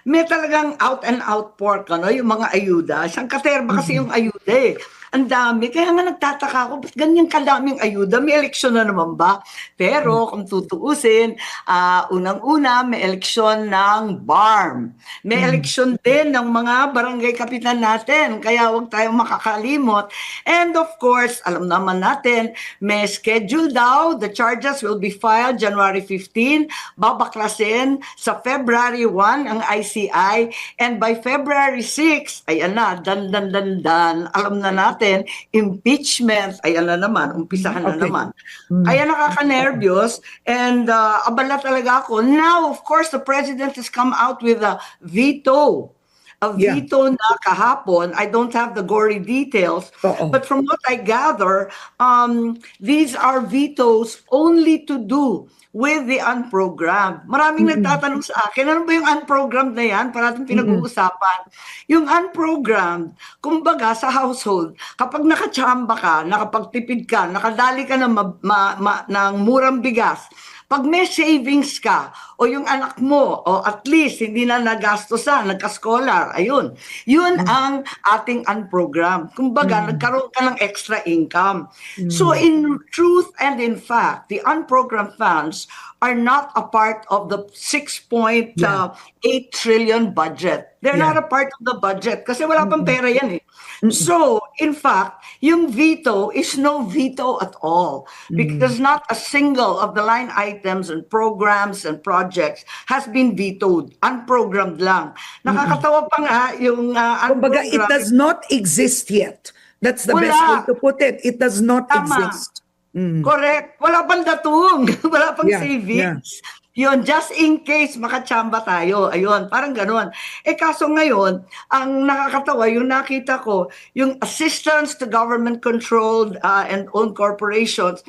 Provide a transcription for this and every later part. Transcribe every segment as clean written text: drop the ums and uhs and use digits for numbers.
may talagang out and out pork, ano, yung mga ayuda. Isang katerba kasi yung ayuda eh. Ang dami. Kaya nga nagtataka ako, ba't ganyan kadaming ayuda? May eleksyon na naman ba? Pero kung tutuusin, unang-una, may eleksyon ng BARM. May eleksyon din ng mga barangay kapitan natin. Kaya huwag tayong makakalimot. And of course, alam naman natin, may schedule daw. The charges will be filed January 15. Babaklasin sa February 1 ang ICI. And by February 6, ayan na, dan. Alam na natin, impeachment, ayan na naman, umpisahan na naman. Kaya nakaka-nervyos and abala talaga ako. Now, of course, the president has come out with a veto. A veto na kahapon. I don't have the gory details, but from what I gather, these are vetoes only to do with the unprogrammed. Maraming nagtatanong sa akin, ano ba yung unprogrammed na yan? Parating pinag-uusapan. Yung unprogrammed, kumbaga sa household, kapag nakachamba ka, nakapagtipid ka, nakadali ka ng murang bigas, pag may savings ka, o yung anak mo, o at least hindi na nagastosan, nagka-scholar, ayun. Yun ang ating unprogrammed. Kumbaga, nagkaroon ka ng extra income. So in truth and in fact, the unprogrammed funds are not a part of the 6.8 trillion budget. They're not a part of the budget kasi wala pang pera yan eh. So, in fact, yung veto is no veto at all because not a single of the line items and programs and projects has been vetoed. Unprogrammed lang. Nakakatawa pa nga yung Kumbaga, it does not exist yet. That's the best way to put it. It does not exist. Correct. Wala pang datong. Wala pang savings. Yun, just in case makachamba tayo. Ayun, parang ganun. Kaso ngayon, ang nakakatawa, yung nakita ko, yung assistance to government-controlled and owned corporations,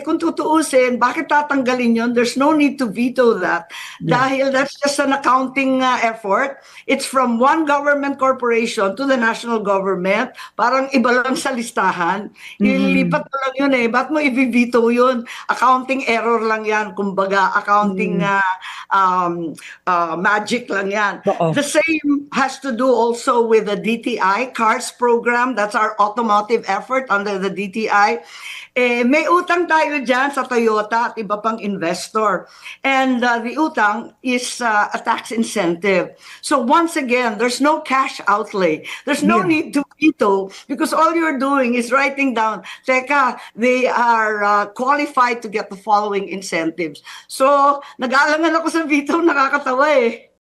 kung tutuusin, bakit tatanggalin yun? There's no need to veto that. Dahil that's just an accounting effort. It's from one government corporation to the national government. Parang iba lang sa listahan. Ilipat mo lang yun eh. Ba't mo i-veto yun? Accounting error lang yan. Kumbaga, accounting magic lang yan. The same has to do also with the DTI CARS program. That's our automotive effort under the DTI. May utang tayo dyan sa Toyota at iba pang investor. And the utang is a tax incentive. So once again, there's no cash outlay. There's no need to veto because all you're doing is writing down, teka, they are qualified to get the following incentives. So nag-aalangan ako sa veto, nakakatawa eh.